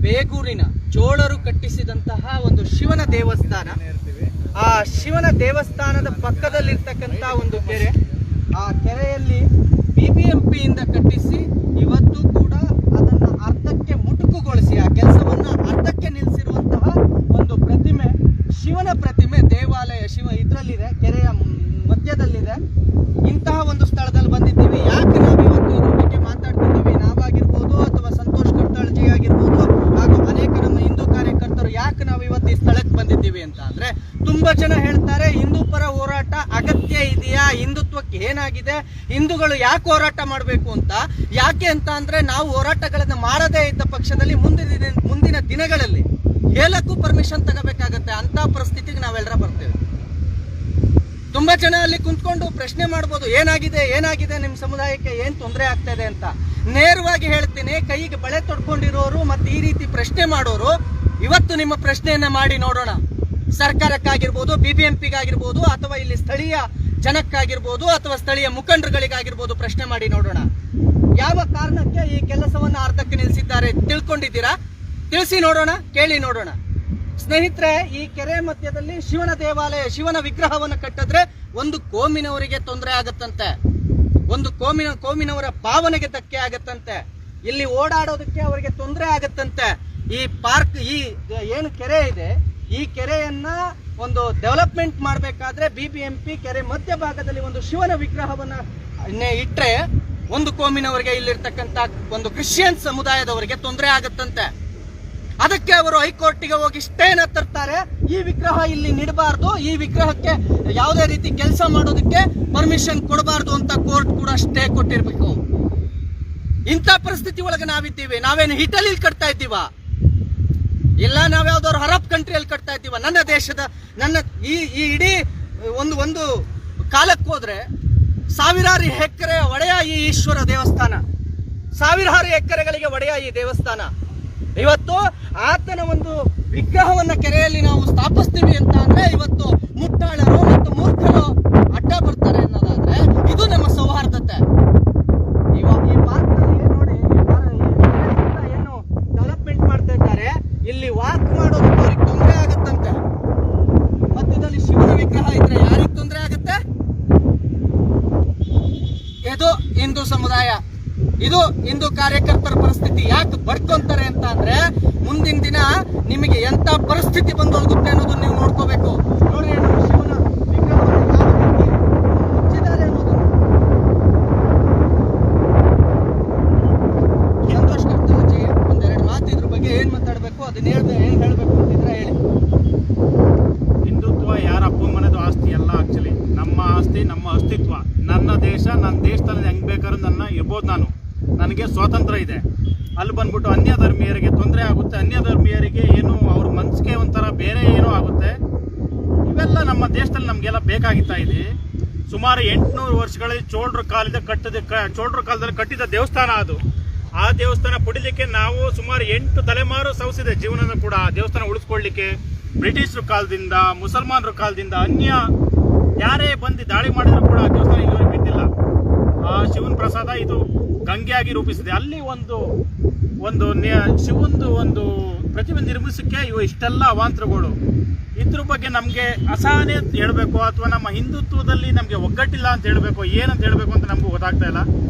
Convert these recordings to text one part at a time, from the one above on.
ಬೇಗೂರಿನ ಚೋಳರು ಕಟ್ಟಿಸಿದಂತಹ ಒಂದು ಶಿವನ ದೇವಸ್ಥಾನ. ಆ ಶಿವನ ದೇವಸ್ಥಾನದ ಪಕ್ಕದಲ್ಲಿರ್ತಕ್ಕಂಥ ಒಂದು ಕೆರೆ, ಆ ಕೆರೆಯಲ್ಲಿ ಬಿಬಿಎಂಪಿಯಿಂದ ಕಟ್ಟಿಸಿ ಇವತ್ತು ಕೂಡ ಅದನ್ನ ಅರ್ಧಕ್ಕೆ ಮುಟುಕುಗೊಳಿಸಿ ಆ ಕೆಲಸವನ್ನ ಅರ್ಧಕ್ಕೆ ನಿಲ್ಲಿಸಿರುವಂತಹ ಒಂದು ಪ್ರತಿಮೆ, ಶಿವನ ಪ್ರತಿಮೆ ದೇವಾಲಯ ಶಿವ ಇದರಲ್ಲಿದೆ, ಕೆರೆಯ ಮಧ್ಯದಲ್ಲಿದೆ. ಇಂತಹ ಒಂದು ಸ್ಥಳದಲ್ಲಿ ಬಂದಿದ್ದೀವಿ. ಯಾಕೆ ನಾವು ಇವತ್ತು ಇದ್ರ ಬಗ್ಗೆ ಮಾತಾಡ್ತಿದ್ದೀವಿ, ನಾವಾಗಿರ್ಬೋದು ಅಥವಾ ಸಂತೋಷ್ ಕಡ್ತಾಳ್ಜಿ ಆಗಿರ್ಬೋದು ಹಾಗೂ ಅನೇಕ ನಮ್ಮ ಹಿಂದೂ ಕಾರ್ಯಕರ್ತರು ಯಾಕೆ ನಾವು ಇವತ್ತು ಈ ಸ್ಥಳಕ್ಕೆ ಬಂದಿದ್ದೀವಿ ಅಂತ ಅಂದ್ರೆ, ತುಂಬಾ ಜನ ಹೇಳ್ತಾರೆ ಹಿಂದೂ ಪರ ಹೋರಾಟ ಅಗತ್ಯ ಇದೆಯಾ, ಹಿಂದುತ್ವಕ್ಕೆ ಏನಾಗಿದೆ, ಹಿಂದೂಗಳು ಯಾಕೆ ಹೋರಾಟ ಮಾಡಬೇಕು ಅಂತ. ಯಾಕೆ ಅಂತ ಅಂದ್ರೆ ನಾವು ಹೋರಾಟಗಳನ್ನ ಮಾಡದೇ ಇದ್ದ ಪಕ್ಷದಲ್ಲಿ ಮುಂದಿನ ದಿನಗಳಲ್ಲಿ ಹೇಳಕ್ಕೂ ಪರ್ಮಿಷನ್ ತಗೋಬೇಕಾಗತ್ತೆ. ಅಂತ ಪರಿಸ್ಥಿತಿಗೆ ನಾವೆಲ್ಲರ ಬರ್ತೇವೆ. ತುಂಬಾ ಜನ ಅಲ್ಲಿ ಕುಂತ್ಕೊಂಡು ಪ್ರಶ್ನೆ ಮಾಡ್ಬೋದು, ಏನಾಗಿದೆ ನಿಮ್ಮ ಸಮುದಾಯಕ್ಕೆ ಏನ್ ತೊಂದರೆ ಆಗ್ತಾ ಇದೆ ಅಂತ. ನೇರವಾಗಿ ಹೇಳ್ತೀನಿ, ಕೈಗೆ ಬಳೆ ತೊಡ್ಕೊಂಡಿರೋರು ಮತ್ತೆ ಈ ರೀತಿ ಪ್ರಶ್ನೆ ಮಾಡೋರು ಇವತ್ತು ನಿಮ್ಮ ಪ್ರಶ್ನೆಯನ್ನ ಮಾಡಿ ನೋಡೋಣ. ಸರ್ಕಾರಕ್ಕಾಗಿರ್ಬೋದು, ಬಿಬಿಎಂಪಿಗಾಗಿರ್ಬೋದು, ಅಥವಾ ಇಲ್ಲಿ ಸ್ಥಳೀಯ ಜನಕ್ಕಾಗಿರ್ಬೋದು, ಅಥವಾ ಸ್ಥಳೀಯ ಮುಖಂಡರುಗಳಿಗಾಗಿರ್ಬೋದು ಪ್ರಶ್ನೆ ಮಾಡಿ ನೋಡೋಣ. ಯಾವ ಕಾರಣಕ್ಕೆ ಈ ಕೆಲಸವನ್ನ ಅರ್ಧಕ್ಕೆ ನಿಲ್ಲಿಸಿದ್ದಾರೆ ತಿಳ್ಕೊಂಡಿದ್ದೀರಾ? ತಿಳಿಸಿ ನೋಡೋಣ, ಕೇಳಿ ನೋಡೋಣ. ಸ್ನೇಹಿತರೆ, ಈ ಕೆರೆ ಮಧ್ಯದಲ್ಲಿ ಶಿವನ ದೇವಾಲಯ, ಶಿವನ ವಿಗ್ರಹವನ್ನು ಕಟ್ಟಿದ್ರೆ ಒಂದು ಕೋಮಿನವರಿಗೆ ತೊಂದರೆ ಆಗತ್ತಂತೆ, ಒಂದು ಕೋಮಿನವರ ಭಾವನೆಗೆ ಧಕ್ಕೆ ಆಗತ್ತಂತೆ, ಇಲ್ಲಿ ಓಡಾಡೋದಕ್ಕೆ ಅವರಿಗೆ ತೊಂದರೆ ಆಗತ್ತಂತೆ. ಈ ಪಾರ್ಕ್, ಈ ಏನು ಕೆರೆ ಇದೆ, ಈ ಕೆರೆಯನ್ನ ಒಂದು ಡೆವಲಪ್ಮೆಂಟ್ ಮಾಡಬೇಕಾದ್ರೆ ಬಿಬಿಎಂಪಿ ಕೆರೆ ಮಧ್ಯಭಾಗದಲ್ಲಿ ಒಂದು ಶಿವನ ವಿಗ್ರಹವನ್ನ ಇಟ್ರೆ ಒಂದು ಕೋಮಿನವರಿಗೆ, ಇಲ್ಲಿರ್ತಕ್ಕಂಥ ಒಂದು ಕ್ರಿಶ್ಚಿಯನ್ ಸಮುದಾಯದವರಿಗೆ ತೊಂದರೆ ಆಗತ್ತಂತೆ. ಅದಕ್ಕೆ ಅವರು ಹೈಕೋರ್ಟ್ಗೆ ಹೋಗಿ ಸ್ಟೇನ ತರ್ತಾರೆ. ಈ ವಿಗ್ರಹ ಇಲ್ಲಿ ನಿಡಬಾರ್ದು, ಈ ವಿಗ್ರಹಕ್ಕೆ ಯಾವುದೇ ರೀತಿ ಕೆಲಸ ಮಾಡೋದಕ್ಕೆ ಪರ್ಮಿಷನ್ ಕೊಡಬಾರ್ದು ಅಂತ ಕೋರ್ಟ್ ಕೂಡ ಸ್ಟೇ ಕೊಟ್ಟಿರ್ಬೇಕು. ಇಂಥ ಪರಿಸ್ಥಿತಿ ಒಳಗೆ ನಾವಿದ್ದೀವಿ. ನಾವೇನು ಇಟಲಿ ಕಟ್ತಾ ಇದ್ದೀವ? ಇಲ್ಲ, ನಾವ್ಯಾವ್ದಾದ್ರು ಅರಬ್ ಕಂಟ್ರಿಯಲ್ಲಿ ಕಟ್ತಾ ಇದ್ದೀವ? ನನ್ನ ದೇಶದ ಈ ಇಡೀ ಒಂದು ಕಾಲಕ್ಕೆ ಹೋದ್ರೆ ಸಾವಿರಾರು ಎಕರೆ ಒಡೆಯ ಈ ಈಶ್ವರ ದೇವಸ್ಥಾನ, ಸಾವಿರಾರು ಎಕರೆಗಳಿಗೆ ಒಡೆಯ ಈ ದೇವಸ್ಥಾನ. ಇವತ್ತು ಆತನ ಒಂದು ವಿಗ್ರಹವನ್ನ ಕೆರೆಯಲ್ಲಿ ನಾವು ಸ್ಥಾಪಿಸ್ತೀವಿ ಅಂತ ಅಂದ್ರೆ ಇವತ್ತು ಮುಟ್ಟಾಳರು ಮತ್ತು ಮೂರ್ಖರು ಅಡ್ಡ ಬರ್ತಾರೆ ಅನ್ನೋದಾದ್ರೆ ಇದು ನಮ್ಮ ಸೌಹಾರ್ದತೆ. ಈ ಪಾರ್ಕ್ನಲ್ಲಿ ನೋಡಿ, ಏನು ಡೆವಲಪ್ಮೆಂಟ್ ಮಾಡ್ತಾ ಇದ್ದಾರೆ, ಇಲ್ಲಿ ವಾಕ್ ಮಾಡೋದಕ್ಕೆ ಅವ್ರಿಗೆ ತೊಂದರೆ ಆಗತ್ತಂತೆ. ಮಧ್ಯದಲ್ಲಿ ಶಿವನ ವಿಗ್ರಹ ಇದ್ರೆ ಯಾರಿಗೆ ತೊಂದರೆ ಆಗತ್ತೆ? ಇದು ಹಿಂದೂ ಸಮುದಾಯ, ಇದು ಹಿಂದೂ ಕಾರ್ಯಕರ್ತರ ಪರಿಸ್ಥಿತಿ. ಯಾಕೆ ಬಡ್ಕೊಂತಾರೆ ಅಂತ ಅಂದ್ರೆ ಮುಂದಿನ ದಿನ ನಿಮಗೆ ಎಂತ ಪರಿಸ್ಥಿತಿ ಬಂದೊಳಗುತ್ತೆ ಅನ್ನೋದನ್ನ ನೀವು ನೋಡ್ಕೋಬೇಕು. ನೋಡ್ರಿ, ಶಿವನ ವಿಗ್ರಹವನ್ನು ಮುಚ್ಚಿದ್ದಾರೆ ಅನ್ನೋದು. ಸಂತೋಷ್ ಕಡ್ತಾಳ್ಜಿ ಒಂದೆರಡು ಮಾತು ಇದ್ರ ಬಗ್ಗೆ ಏನ್ ಮಾತಾಡ್ಬೇಕು, ಅದನ್ನ ಏನ್ ಹೇಳ್ಬೇಕು ಅಂತಿದ್ರೆ ಹೇಳಿ. ಹಿಂದುತ್ವ ಯಾರ ಅಪ್ಪನ ಮನೆದು ಆಸ್ತಿ ಅಲ್ಲ. ಆಕ್ಚುಲಿ ನಮ್ಮ ಆಸ್ತಿ, ನಮ್ಮ ಅಸ್ತಿತ್ವ, ನನ್ನ ದೇಶ, ನನ್ನ ದೇಶದಲ್ಲಿ ಹೆಂಗ್ ಬೇಕಾದ್ರೂ ನನ್ನ ಇರ್ಬೋದು, ನನಗೆ ಸ್ವಾತಂತ್ರ್ಯ ಇದೆ. ಅಲ್ಲಿ ಬಂದ್ಬಿಟ್ಟು ಅನ್ಯ ಧರ್ಮೀಯರಿಗೆ ತೊಂದರೆ ಆಗುತ್ತೆ, ಅನ್ಯ ಧರ್ಮೀಯರಿಗೆ ಏನು ಅವ್ರ ಮನಸ್ಸಿಗೆ ಒಂಥರ ಬೇರೆ ಏನೋ ಆಗುತ್ತೆ. ಇವೆಲ್ಲ ನಮ್ಮ ದೇಶದಲ್ಲಿ ನಮಗೆಲ್ಲ ಬೇಕಾಗಿತ್ತಾ ಇದೆ. ಸುಮಾರು 800 ವರ್ಷಗಳಲ್ಲಿ ಚೋಳರ ಕಾಲದಲ್ಲಿ ಕಟ್ಟಿದ ದೇವಸ್ಥಾನ ಅದು. ಆ ದೇವಸ್ಥಾನ ಪುಡಿಲಿಕ್ಕೆ ನಾವು ಸುಮಾರು 8 ತಲೆಮಾರು ಸವಿಸಿದೆ ಜೀವನದ ಕೂಡ. ಆ ದೇವಸ್ಥಾನ ಉಳಿಸ್ಕೊಳ್ಳಿಕ್ಕೆ ಬ್ರಿಟಿಷರ ಕಾಲದಿಂದ, ಮುಸಲ್ಮಾನರ ಕಾಲದಿಂದ, ಅನ್ಯ ಯಾರೇ ಬಂದು ದಾಳಿ ಮಾಡಿದ್ರು ಕೂಡ ಆ ದೇವಸ್ಥಾನ ಇಲ್ಲಿವರೆಗೆ ಬಿದ್ದಿಲ್ಲ. ಆ ಶಿವನ ಪ್ರಸಾದ ಇದು ಗಂಗೆಯಾಗಿ ರೂಪಿಸಿದೆ. ಅಲ್ಲಿ ಒಂದು ಶಿವಂದು ಒಂದು ಪ್ರತಿಮೆ ನಿರ್ಮಿಸಕ್ಕೆ ಇಷ್ಟೆಲ್ಲ ಅವಾಂತರಗಳು. ಇದ್ರ ಬಗ್ಗೆ ನಮಗೆ ಅಸಹನೆ ಅಂತ ಹೇಳಬೇಕು ಅಥವಾ ನಮ್ಮ ಹಿಂದುತ್ವದಲ್ಲಿ ನಮಗೆ ಒಗ್ಗಟ್ಟಿಲ್ಲ ಅಂತ ಹೇಳಬೇಕು, ಏನಂತ ಹೇಳಬೇಕು ಅಂತ ನಮಗೂ ಗೊತ್ತಾಗ್ತಾ ಇಲ್ಲ.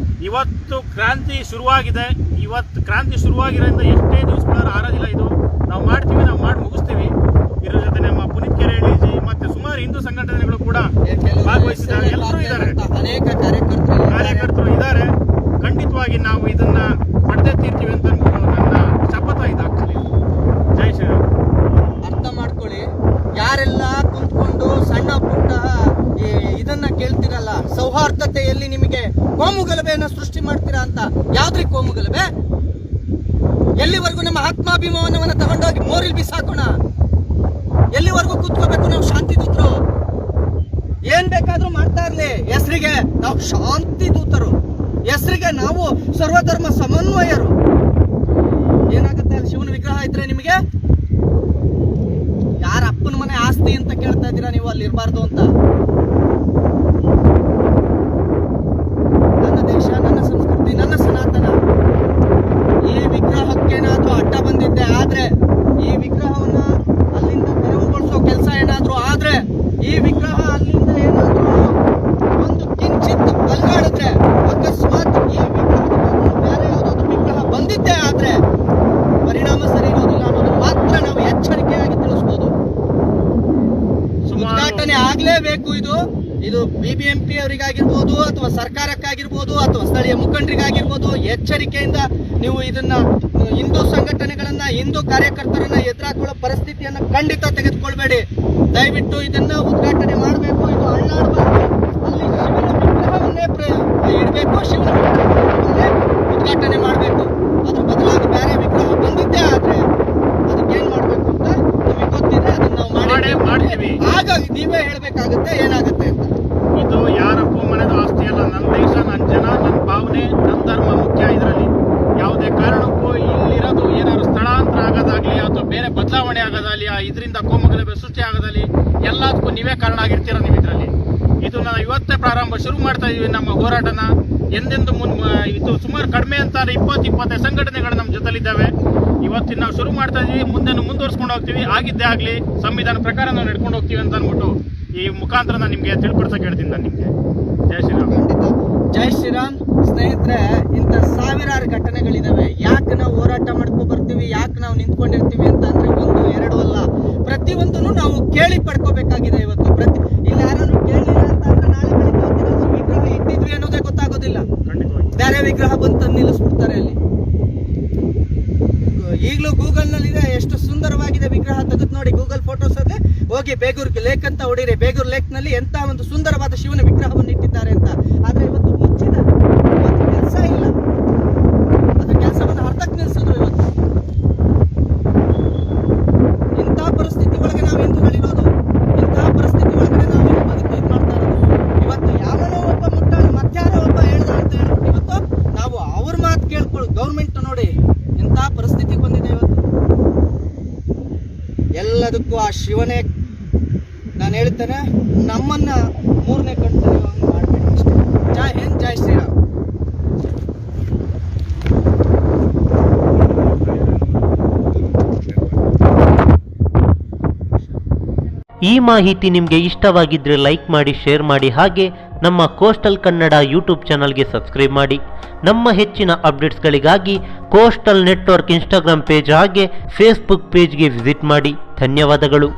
ಇವತ್ತು ಕ್ರಾಂತಿ ಶುರುವಾಗಿದೆ. ಕ್ರಾಂತಿ ಶುರುವಾಗಿರೋದ್ರಿಂದ ಎಷ್ಟೇ ದಿವಸಗಳಾದ್ರೂ ಆರೋದಿಲ್ಲ. ಇದು ನಾವು ಮಾಡ್ತೀವಿ, ನಾವು ಮಾಡಿ ಮುಗಿಸ್ತೀವಿ. ಇದ್ರ ಜೊತೆ ನಮ್ಮ ಪುನೀತ್ ಕೆರೆಹಳ್ಳಿ ಮತ್ತೆ ಸುಮಾರು ಹಿಂದೂ ಸಂಘಟನೆಗಳು ಕೂಡ ಭಾಗವಹಿಸಿದ್ದಾರೆ. ಎಲ್ಲರೂ ಇದ್ದಾರೆ, ಅನೇಕ ಕಾರ್ಯಕರ್ತರು ಇದ್ದಾರೆ. ಖಂಡಿತವಾಗಿ ನಾವು ಇದನ್ನ ಪಡೆದೇ ತೀರ್ತೀವಿ ಅಂತ ನನ್ನ ಶಪಥ ಇದೆ. ಆಕ್ಚುಲಿ ಜೈ ಶ್ರೀರಾಮ್. ಅರ್ಥ ಮಾಡ್ಕೊಳ್ಳಿ, ಯಾರೆಲ್ಲ ಕುಂತ್ಕೊಂಡು ಸಣ್ಣ ಪುಟ್ಟ ಇದನ್ನ ಕೇಳ್ತಿರಲ್ಲ, ಸೌಹಾರ್ದತೆಯಲ್ಲಿ ನಿಮಗೆ ಕೋಮುಗಲಭೆಯನ್ನ ಸೃಷ್ಟಿ ಮಾಡ್ತೀರಾ ಅಂತ. ಯಾವ್ದ್ರಿ ಕೋಮುಗಲಭೆ? ಎಲ್ಲಿವರೆಗೂ ನಮ್ಮ ಆತ್ಮಾಭಿಮಾನವನ್ನ ತಗೊಂಡೋಗಿ ಮೋರಿಲ್ ಬಿಸಾಕೋಣ? ಎಲ್ಲಿವರೆಗೂ ಕೂತ್ಕೋಬೇಕು ನಾವು ಶಾಂತಿ ದೂತರು? ಏನ್ ಬೇಕಾದ್ರೂ ಮಾಡ್ತಾ ಇರ್ಲಿ, ಹೆಸರಿಗೆ ನಾವು ಶಾಂತಿ ದೂತರು, ಹೆಸರಿಗೆ ನಾವು ಸರ್ವಧರ್ಮ ಸಮನ್ವಯರು. ಏನಾಗುತ್ತೆ ಅಲ್ಲಿ ಶಿವನ ವಿಗ್ರಹ ಇದ್ರೆ ನಿಮಗೆ? ಯಾರ ಅಪ್ಪನ ಮನೆ ಆಸ್ತಿ ಅಂತ ಕೇಳ್ತಾ ಇದ್ದೀರಾ ನೀವು ಅಲ್ಲಿ ಇರಬಾರ್ದು ಅಂತ? ನನ್ನ ದೇಶ, ನನ್ನ ಸಂಸ್ಕೃತಿ, ನನ್ನ ಸನಾತನ. ಈ ವಿಗ್ರಹಕ್ಕೇನಾದ್ರೂ ಅಡ್ಡ ಬಂದಿದ್ದೆ ಪರಿಣಾಮ ಸರಿ ಇರೋದಿಲ್ಲ ಅನ್ನೋದು ಮಾತ್ರ ನಾವು ಎಚ್ಚರಿಕೆಯಾಗಿ ತಿಳಿಸ್ಬೋದು. ಉದ್ಘಾಟನೆ ಆಗ್ಲೇಬೇಕು. ಇದು BBMP ಅವರಿಗಾಗಿರ್ಬೋದು ಅಥವಾ ಸರ್ಕಾರಕ್ಕಾಗಿರ್ಬೋದು ಅಥವಾ ಸ್ಥಳೀಯ ಮುಖಂಡರಿಗಾಗಿರ್ಬೋದು ಎಚ್ಚರಿಕೆಯಿಂದ ನೀವು ಇದನ್ನ ಹಿಂದೂ ಸಂಘಟನೆಗಳನ್ನ ಹಿಂದೂ ಕಾರ್ಯಕರ್ತರನ್ನ ಎದುರಾಕೊಳ್ಳೋ ಪರಿಸ್ಥಿತಿಯನ್ನ ಖಂಡಿತ ತೆಗೆದುಕೊಳ್ಬೇಡಿ. ದಯವಿಟ್ಟು ಇದನ್ನ ಉದ್ಘಾಟನೆ ಮಾಡಬೇಕು. ಇದು ಅಳ್ಳಾಡಬಾರ್ದು. ಅಲ್ಲಿ ಶಿವನ ವಿಗ್ರಹವನ್ನೇ ಇಡಬೇಕು, ಶಿವನ ವಿಗ್ರಹವನ್ನೇ ಉದ್ಘಾಟನೆ ಮಾಡಬೇಕು. ಅದ್ರ ಬದಲಾಗಿ ಬೇರೆ ವಿಗ್ರಹ ಬಂದಿದ್ದೇ ಆದ್ರೆ ಅದಕ್ಕೇನ್ ಮಾಡ್ಬೇಕು ಅಂತ ನಿಮಗೆ ಗೊತ್ತಿದೆ. ಅದನ್ನ ನಾವು ಮಾಡ್ತೀವಿ. ಹಾಗಾಗಿ ನೀವೇ ಹೇಳ್ಬೇಕಾಗುತ್ತೆ ಏನಾಗುತ್ತೆ ಅಂತ. ಇದು ಯಾರಪ್ಪೋ ಮನೆದ ಆಸ್ತಿ ಅಲ್ಲ. ನನ್ನ ದೇಶ, ನನ್ನ ಜನ, ನನ್ನ ಭಾವನೆ, ನನ್ನ ಧರ್ಮ ಮುಖ್ಯ. ಇದರಲ್ಲಿ ಯಾವುದೇ ಕಾರಣಕ್ಕೂ ಇಲ್ಲಿರೋದು ಏನಾದ್ರು ಸ್ಥಳಾಂತರ ಆಗೋದಾಗ್ಲಿ ಅಥವಾ ಬೇರೆ ಬದಲಾವಣೆ ಆಗೋದಾಗ್ಲಿ, ಇದರಿಂದ ಕೋಮಗಲಭೆ ಸೃಷ್ಟಿ ಆಗೋದಾಗ್ಲಿ ಎಲ್ಲದಕ್ಕೂ ನೀವೇ ಕಾರಣ ಆಗಿರ್ತೀರ. ನೀವು ಇದರಲ್ಲಿ ಇದು ನಾವು ಇವತ್ತೇ ಪ್ರಾರಂಭ ಶುರು ಮಾಡ್ತಾ ಇದೀವಿ ನಮ್ಮ ಹೋರಾಟನ. ಎಂದೆಂದು ಇದು ಸುಮಾರು ಕಡಿಮೆ ಅಂತ 20-25 ಸಂಘಟನೆಗಳು ನಮ್ಮ ಜೊತೆಲಿದ್ದಾವೆ. ಇವತ್ತಿನ ನಾವು ಶುರು ಮಾಡ್ತಾ ಇದೀವಿ, ಮುಂದೆ ಮುಂದುವರ್ಸ್ಕೊಂಡು ಹೋಗ್ತೀವಿ. ಆಗಿದ್ದೇ ಆಗಲಿ ಸಂವಿಧಾನ ಪ್ರಕಾರ ನಾವು ನಡ್ಕೊಂಡು ಹೋಗ್ತೀವಿ ಅಂತ ಅಂದ್ಬಿಟ್ಟು ಈ ಮುಖಾಂತರ ನಾನು ನಿಮಗೆ ತಿಳ್ಕೊಡ್ಸಕ್ಕೆ ಹೇಳ್ತೀನಿ. ನಾನು ನಿಮಗೆ ಜೈ ಶ್ರೀರಾಮ್. ಜೈ ಶ್ರೀರಾಮ್. ಸ್ನೇಹಿತರೆ, ಇಂಥ ಸಾವಿರಾರು ಘಟನೆಗಳಿದಾವೆ. ಯಾಕೆ ನಾವು ಹೋರಾಟ ಮಾಡ್ಕೊ ಬರ್ತೀವಿ, ಯಾಕೆ ನಾವು ನಿಂತ್ಕೊಂಡಿರ್ತೀವಿ ಅಂತ ಅಂದ್ರೆ 1-2 ಅಲ್ಲ, ಪ್ರತಿಯೊಂದನ್ನು ನಾವು ಕೇಳಿ ಪಡ್ಕೋಬೇಕಾಗಿದೆ. ಇವತ್ತು ಇಲ್ಲಿ ಯಾರು ಕೇಳಿಲ್ಲ ಅಂತ ಅಂದ್ರೆ ನಾಳೆ ಬೆಳಿಗ್ಗೆ ವಿಗ್ರಹ ಇಟ್ಟಿದ್ವಿ ಅನ್ನೋದೇ ಗೊತ್ತಾಗೋದಿಲ್ಲ. ಬೇರೆ ವಿಗ್ರಹ ಬಂದು ನಿಲ್ಲಿಸ್ಬಿಡ್ತಾರೆ. ಅಲ್ಲಿ ಈಗಲೂ ಗೂಗಲ್ ನಲ್ಲಿದೆ, ಎಷ್ಟು ಸುಂದರವಾಗಿದೆ ವಿಗ್ರಹ. ತೆಗೆದು ನೋಡಿ ಗೂಗಲ್ ಫೋಟೋಸ್ ಅಲ್ಲಿ ಹೋಗಿ ಬೇಗೂರ್ ಲೇಕ್ ಅಂತ ಹೊಡಿರಿ. ಬೇಗೂರ್ ಲೇಕ್ ನಲ್ಲಿ ಎಂತ ಒಂದು ಸುಂದರವಾದ ಶಿವನ ವಿಗ್ರಹವನ್ನು ಇಟ್ಟಿದ್ದಾರೆ ಅಂತ. ಆದ್ರೆ ಇವತ್ತು ಮುಚ್ಚಿದೆ, ಇವತ್ತು ಕೆಲಸ ಇಲ್ಲ. ಅದ್ರ ಕೆಲಸವನ್ನು ಅರ್ಧಕ್ಕೆ ನಿಲ್ಲಿಸಿದ್ರು. ಇವತ್ತು ಇಂಥ ಪರಿಸ್ಥಿತಿ ಒಳಗೆ ನಾವು ಹಿಂದೂಗಳಿರೋದು, ಇಂಥ ಪರಿಸ್ಥಿತಿ ಒಳಗಡೆ ನಾವು ಬದುಕು ಇದು ಮಾಡ್ತಾ ಇರೋದು. ಇವತ್ತು ಯಾವನೋ ಒಬ್ಬ ಮುಟ್ಟಾಳ ಮತ್ತಾರೋ ಒಬ್ಬ ಹೇಳ್ದ ಅಂತ ಹೇಳ್ಬಿಟ್ಟು ಇವತ್ತು ನಾವು ಅವ್ರ ಮಾತು ಕೇಳ್ಕೊಳ್ಳಿ. ಗೌರ್ಮೆಂಟ್ ನೋಡಿ ಎಂಥ ಪರಿಸ್ಥಿತಿಗೆ ಬಂದಿದೆ ಇವತ್ತು. ಎಲ್ಲದಕ್ಕೂ ಆ ಶಿವನೇ, ನಾನು ಹೇಳ್ತೇನೆ, ನಮ್ಮನ್ನ 3ನೇ ಕಣ್ತನೆ ಮಾಡಬೇಡಿ ಅಷ್ಟೇ. ಜೈ ಹಿಂದ್, ಜೈ ಶ್ರೀರಾಮ್. ಈ ಮಾಹಿತಿ ನಿಮಗೆ ಇಷ್ಟವಾಗಿದ್ದರೆ ಲೈಕ್ ಮಾಡಿ, ಶೇರ್ ಮಾಡಿ. ಹಾಗೆ ನಮ್ಮ ಕೋಸ್ಟಲ್ ಕನ್ನಡ ಯೂಟ್ಯೂಬ್ ಚಾನಲ್ಗೆ ಸಬ್ಸ್ಕ್ರೈಬ್ ಮಾಡಿ. ನಮ್ಮ ಹೆಚ್ಚಿನ ಅಪ್ಡೇಟ್ಸ್ಗಳಿಗಾಗಿ ಕೋಸ್ಟಲ್ ನೆಟ್ವರ್ಕ್ ಇನ್ಸ್ಟಾಗ್ರಾಮ್ ಪೇಜ್ ಹಾಗೆ ಫೇಸ್ಬುಕ್ ಪೇಜ್ಗೆ ವಿಸಿಟ್ ಮಾಡಿ. ಧನ್ಯವಾದಗಳು.